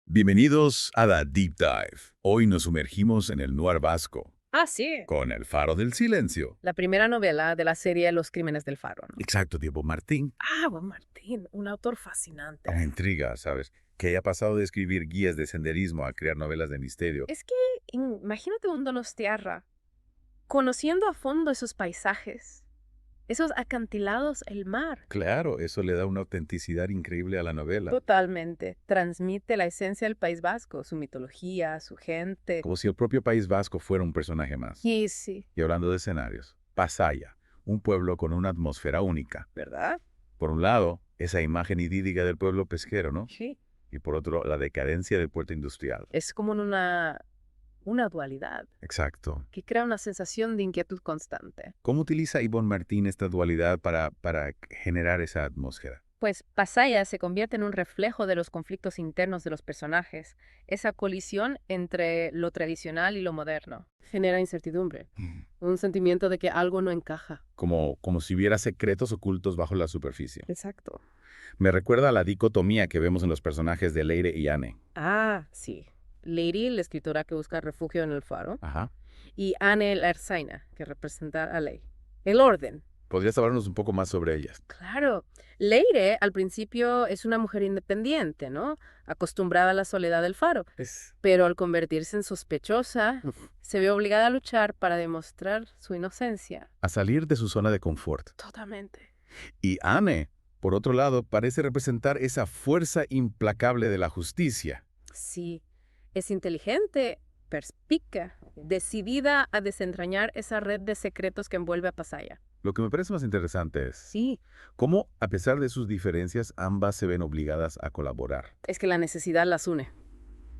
Bienvenidos a The Deep Dive. Hoy nos sumergimos en el noir vasco, Ah, sí. con El Faro del Silencio. La primera novela de la serie Los Crímenes del Faro, ¿no? Exacto, tipo Martín. Buen Martín, un autor fascinante. Me intriga, ¿sabes? Que haya pasado de escribir guías de senderismo a crear novelas de misterio. Es que imagínate un Donostiarra, conociendo a fondo esos paisajes, esos acantilados, el mar. Claro, eso le da una autenticidad increíble a la novela. Totalmente. Transmite la esencia del País Vasco, su mitología, su gente. Como si el propio País Vasco fuera un personaje más. Y sí, Y hablando de escenarios, Pasaya, un pueblo con una atmósfera única. ¿verdad? Por un lado, esa imagen idílica del pueblo pesquero, ¿no? Sí. Y por otro, la decadencia del puerto industrial. Es como una dualidad Exacto. que crea una sensación de inquietud constante. ¿Cómo utiliza Ivonne Martín esta dualidad para generar esa atmósfera? Pues Pasaya se convierte en un reflejo de los conflictos internos de los personajes. Esa colisión entre lo tradicional y lo moderno genera incertidumbre, un sentimiento de que algo no encaja. Como si hubiera secretos ocultos bajo la superficie. Exacto. Me recuerda a la dicotomía que vemos en los personajes de Leire y Anne. Ah, sí. Lady, la escritora que busca refugio en el faro, Ajá. y Anne la Erzaina, que representa a Ley. El orden. ¿Podrías hablarnos un poco más sobre ellas? Claro. Leire, al principio, es una mujer independiente, ¿no? Acostumbrada a la soledad del faro. Pero al convertirse en sospechosa, se ve obligada a luchar para demostrar su inocencia. A salir de su zona de confort. Totalmente. Y Anne, por otro lado, parece representar esa fuerza implacable de la justicia. Sí, es inteligente, perspicaz, decidida a desentrañar esa red de secretos que envuelve a Pasaya. Lo que me parece más interesante es Sí, cómo, a pesar de sus diferencias, ambas se ven obligadas a colaborar. es que la necesidad las une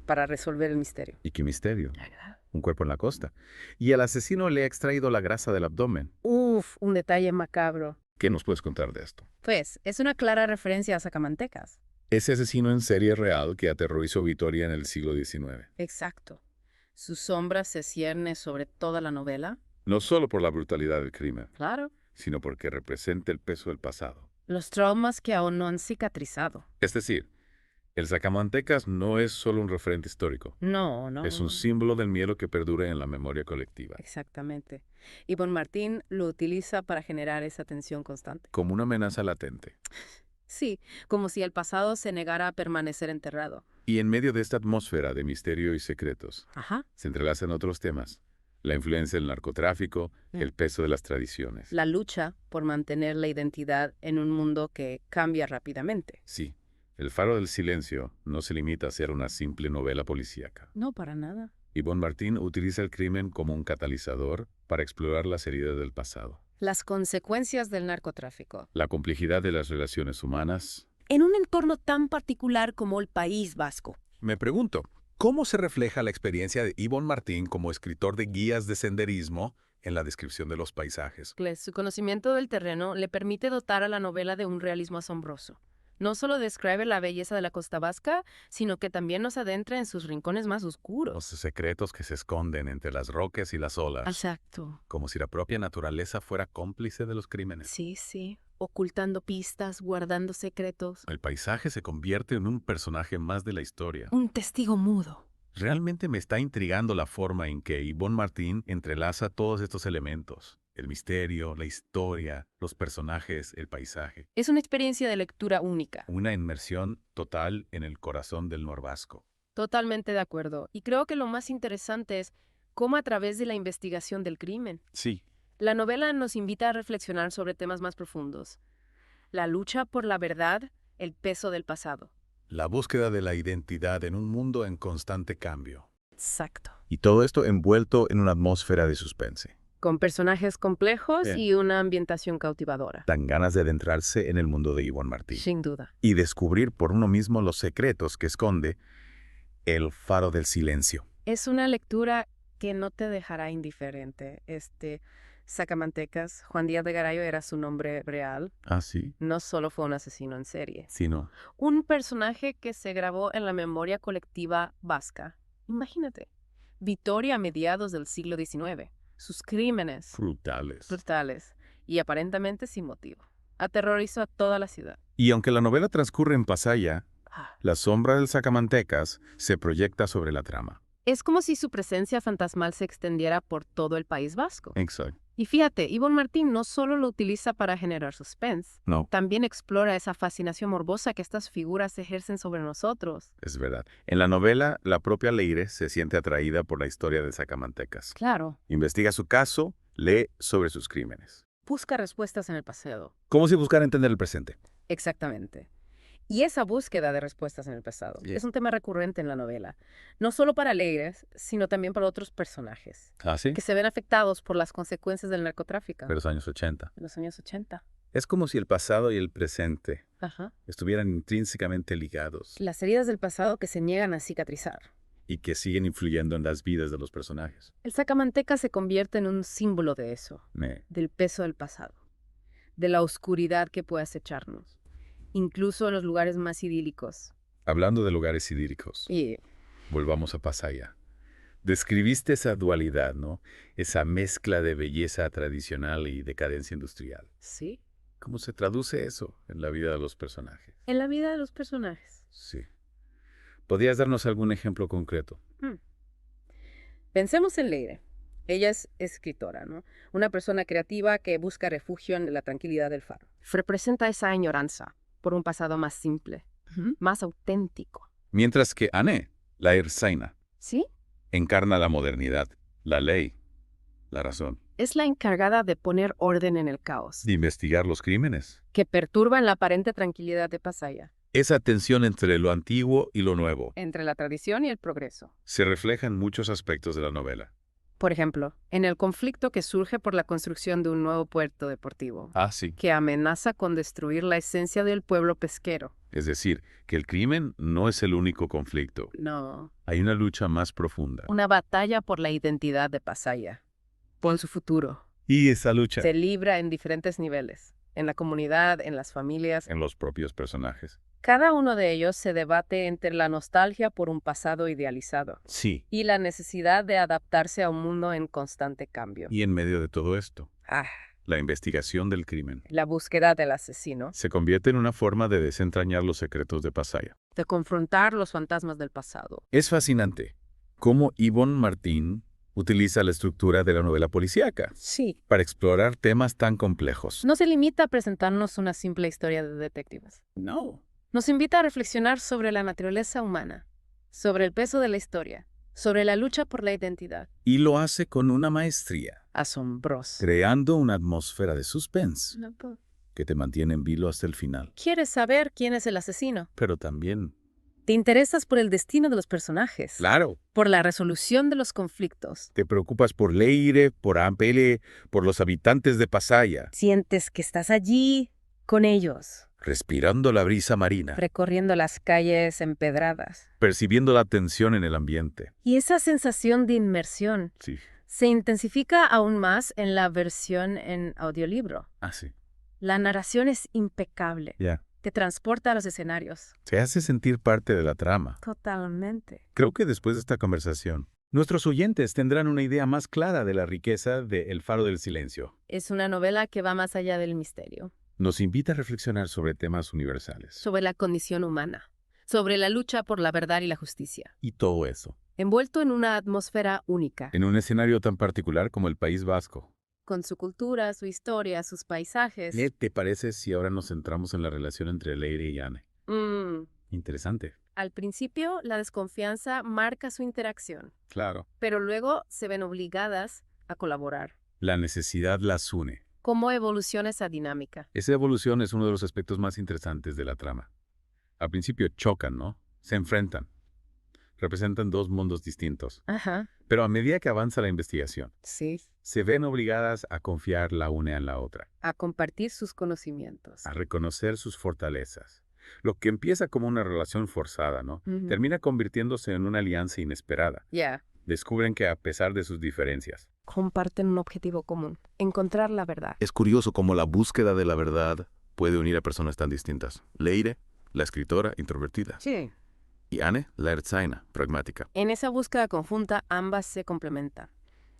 para resolver el misterio. ¿Y qué misterio? ¿Verdad? Un cuerpo en la costa. Y el asesino le ha extraído la grasa del abdomen. Uf, un detalle macabro. ¿Qué nos puedes contar de esto? Pues, es una clara referencia a Sacamantecas. Ese asesino en serie real que aterrorizó Vitoria en el siglo XIX. Exacto. Su sombra se cierne sobre toda la novela. No solo por la brutalidad del crimen, Claro. sino porque representa el peso del pasado. Los traumas que aún no han cicatrizado. Es decir, el Sacamantecas no es solo un referente histórico. No, no. Es un símbolo del miedo que perdura en la memoria colectiva. Exactamente. Y Bon Martín lo utiliza para generar esa tensión constante. Como una amenaza latente. Sí, como si el pasado se negara a permanecer enterrado. Y en medio de esta atmósfera de misterio y secretos, Ajá. se entrelazan otros temas. La influencia del narcotráfico, Mm. el peso de las tradiciones. La lucha por mantener la identidad en un mundo que cambia rápidamente. Sí, El Faro del Silencio no se limita a ser una simple novela policíaca. No, para nada. Ivonne Martín utiliza el crimen como un catalizador para explorar las heridas del pasado, Las consecuencias del narcotráfico. la complejidad de las relaciones humanas. En un entorno tan particular como el País Vasco. Me pregunto, ¿cómo se refleja la experiencia de Ivonne Martín como escritor de guías de senderismo en la descripción de los paisajes? Su conocimiento del terreno le permite dotar a la novela de un realismo asombroso. No solo describe la belleza de la costa vasca, sino que también nos adentra en sus rincones más Los oscuros. secretos que se esconden entre las rocas y las olas, Exacto. como si la propia naturaleza fuera cómplice de los crímenes. Sí, sí. Ocultando pistas, guardando secretos. El paisaje se convierte en un personaje más de la historia. Un testigo mudo. Realmente me está intrigando la forma en que Ivonne Martín entrelaza todos estos elementos. El misterio, la historia, los personajes, el paisaje. Es una experiencia de lectura única. Una inmersión total en el corazón del norbasco. Totalmente de acuerdo. Y creo que lo más interesante es cómo a través de la investigación del crimen, Sí, la novela nos invita a reflexionar sobre temas más profundos. La lucha por la verdad, el peso del pasado. la búsqueda de la identidad en un mundo en constante cambio. Exacto. Y todo esto envuelto en una atmósfera de suspense. Con personajes complejos Bien. y una ambientación cautivadora. Dan ganas de adentrarse en el mundo de Ivonne Martín. Sin duda. Y descubrir por uno mismo los secretos que esconde El Faro del Silencio. Es una lectura que no te dejará indiferente. Sacamantecas, Juan Díaz de Garay era su nombre real. Ah, sí. No solo fue un asesino en serie. Sí, no. Un personaje que se grabó en la memoria colectiva vasca. Imagínate. Vitoria a mediados del siglo XIX. Sus crímenes Brutales. brutales y aparentemente sin motivo. Aterrorizó a toda la ciudad. Y aunque la novela transcurre en Pasaya, La sombra del sacamantecas se proyecta sobre la trama. Es como si su presencia fantasmal se extendiera por todo el País Vasco. Exacto. Y fíjate, Ivonne Martín no solo lo utiliza para generar suspense, No, también explora esa fascinación morbosa que estas figuras ejercen sobre nosotros. es verdad. En la novela, la propia Leire se siente atraída por la historia del sacamantecas. Claro, Investiga su caso, lee sobre sus crímenes. busca respuestas en el pasado. Como si buscara entender el presente. Exactamente. Y esa búsqueda de respuestas en el pasado Yeah. es un tema recurrente en la novela, no solo para Leires, sino también para otros personajes, ¿Ah, sí? que se ven afectados por las consecuencias del narcotráfico De los años 80. en los años 80. Es como si el pasado y el presente Ajá. estuvieran intrínsecamente ligados Las heridas del pasado que se niegan a cicatrizar. y que siguen influyendo en las vidas de los personajes. El sacamanteca se convierte en un símbolo de eso, del peso del pasado, de la oscuridad que puede acecharnos, incluso en los lugares más idílicos. Hablando de lugares idílicos, Y volvamos a Pasaya. Describiste esa dualidad, ¿no? Esa mezcla de belleza tradicional y decadencia industrial. sí, ¿Cómo se traduce eso en la vida de los personajes? en la vida de los personajes. Sí. ¿Podrías darnos algún ejemplo concreto? Pensemos en Leire. Ella es escritora, ¿no? Una persona creativa que busca refugio en la tranquilidad del faro. Representa esa añoranza por un pasado más simple, más auténtico. Mientras que Anne, la Erzaina, ¿Sí? encarna la modernidad, la ley, la razón, Es la encargada de poner orden en el caos, de investigar los crímenes. que perturban la aparente tranquilidad de Pasaya, Esa tensión entre lo antiguo y lo nuevo entre la tradición y el progreso. se refleja en muchos aspectos de la novela. Por ejemplo, en el conflicto que surge por la construcción de un nuevo puerto deportivo, Ah, sí. que amenaza con destruir la esencia del pueblo pesquero. Es decir, que el crimen no es el único conflicto. No. Hay una lucha más profunda. Una batalla por la identidad de Pasaya, por su futuro. Y esa lucha Se libra en diferentes niveles, en la comunidad, en las familias. en los propios personajes. Cada uno de ellos se debate entre la nostalgia por un pasado idealizado Sí. y la necesidad de adaptarse a un mundo en constante cambio. Y en medio de todo esto, Ah, la investigación del crimen la búsqueda del asesino, se convierte en una forma de desentrañar los secretos de Pasaya. de confrontar los fantasmas del pasado. Es fascinante cómo Ivonne Martín utiliza la estructura de la novela policíaca Sí. para explorar temas tan complejos. No se limita a presentarnos una simple historia de detectives. No. Nos invita a reflexionar sobre la naturaleza humana, sobre el peso de la historia, sobre la lucha por la identidad. Y lo hace con una maestría, Asombroso. creando una atmósfera de suspense que te mantiene en vilo hasta el final. ¿Quieres saber quién es el asesino? Pero también, ¿Te interesas por el destino de los personajes? claro, Por la resolución de los conflictos. te preocupas por Leire, por Ampele, por los habitantes de Pasaya, Sientes que estás allí con ellos, respirando la brisa marina, recorriendo las calles empedradas. percibiendo la tensión en el ambiente. Y esa sensación de inmersión Sí. se intensifica aún más en la versión en audiolibro. Ah, sí. La narración es impecable. Ya. Te transporta a los escenarios. Se hace sentir parte de la trama. Totalmente. Creo que después de esta conversación, nuestros oyentes tendrán una idea más clara de la riqueza de El Faro del Silencio. Es una novela que va más allá del misterio, Nos invita a reflexionar sobre temas universales. sobre la condición humana, sobre la lucha por la verdad y la justicia, Y todo eso, envuelto en una atmósfera única, en un escenario tan particular como el País Vasco. con su cultura, su historia, sus paisajes. ¿Qué te parece si ahora nos centramos en la relación entre Leire y Anne? Interesante. Al principio, la desconfianza marca su interacción, Claro. pero luego se ven obligadas a colaborar. La necesidad las une. ¿Cómo evoluciona esa dinámica? Esa evolución es uno de los aspectos más interesantes de la trama. Al principio chocan, ¿no? Se enfrentan. Representan dos mundos distintos. Ajá, Pero a medida que avanza la investigación, sí. se ven obligadas a confiar la una en la otra, A compartir sus conocimientos. a reconocer sus fortalezas. Lo que empieza como una relación forzada, ¿no? Ujú. Termina convirtiéndose en una alianza inesperada. Ya. Descubren que a pesar de sus diferencias, Comparten un objetivo común, encontrar la verdad. es curioso cómo la búsqueda de la verdad puede unir a personas tan distintas. Leire, la escritora introvertida, Sí. y Anne, la erzaina, pragmática. En esa búsqueda conjunta, ambas se complementan.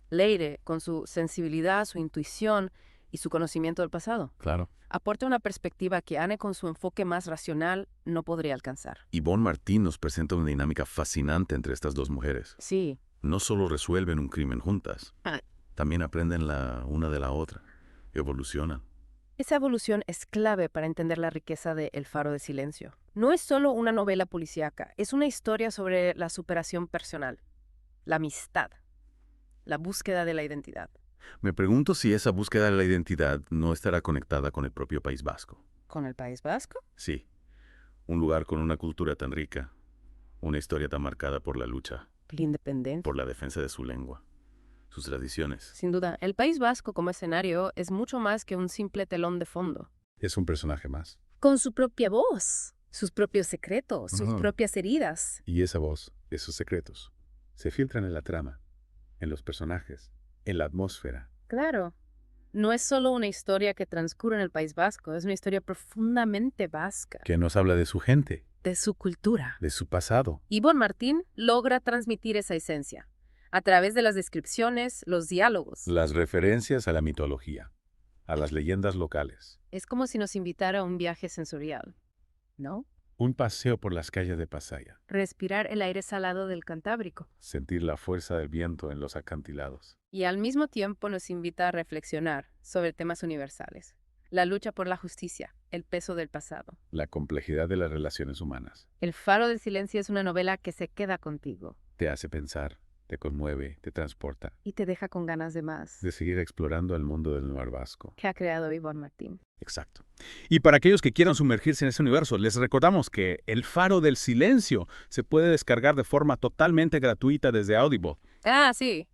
Leire, con su sensibilidad, su intuición y su conocimiento del pasado. Claro. Aporta una perspectiva que Anne, con su enfoque más racional, no podría alcanzar. Yvonne Martín nos presenta una dinámica fascinante entre estas dos mujeres. Sí. No solo resuelven un crimen juntas, también aprenden la una de la otra, evolucionan. Esa evolución es clave para entender la riqueza de El Faro de Silencio. No es solo una novela policíaca, es una historia sobre la superación personal, la amistad, la búsqueda de la identidad. Me pregunto si esa búsqueda de la identidad no estará conectada con el propio País Vasco. ¿Con el País Vasco? Sí, un lugar con una cultura tan rica, una historia tan marcada por la lucha, La independencia. por la defensa de su lengua, sus tradiciones. Sin duda, el País Vasco como escenario es mucho más que un simple telón de fondo. Es un personaje más. Con su propia voz, sus propios secretos, sus Ujú. propias heridas. Y esa voz, esos secretos, se filtran en la trama, en los personajes, en la atmósfera. Claro. No es solo una historia que transcurre en el País Vasco, es una historia profundamente vasca, Que nos habla de su gente, de su cultura. de su pasado. Yvonne Martín logra transmitir esa esencia a través de las descripciones, los diálogos. Las referencias a la mitología, a las leyendas locales. Es como si nos invitara a un viaje sensorial, ¿no? Un paseo por las calles de Pasaya. Respirar el aire salado del Cantábrico. Sentir la fuerza del viento en los acantilados. Y al mismo tiempo nos invita a reflexionar sobre temas universales. La lucha por la justicia, el peso del pasado. La complejidad de las relaciones humanas. El Faro del Silencio es una novela que se queda contigo Te hace pensar, te conmueve, te transporta. y te deja con ganas de más. De seguir explorando el mundo del Nuar Vasco. Que ha creado Yvonne Martín. Exacto. Y para aquellos que quieran sumergirse en ese universo, les recordamos que El Faro del Silencio se puede descargar de forma totalmente gratuita desde Audible. Ah, sí.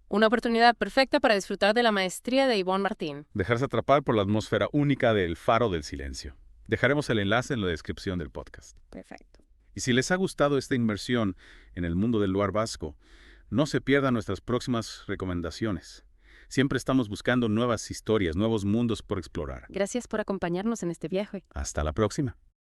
Una oportunidad perfecta para disfrutar de la maestría de Yvonne Martín. Dejarse atrapar por la atmósfera única de El Faro del Silencio. Dejaremos el enlace en la descripción del podcast. Perfecto. Y si les ha gustado esta inmersión en el mundo del Luar Vasco, no se pierdan nuestras próximas recomendaciones. Siempre estamos buscando nuevas historias, nuevos mundos por explorar. Gracias por acompañarnos en este viaje. Hasta la próxima.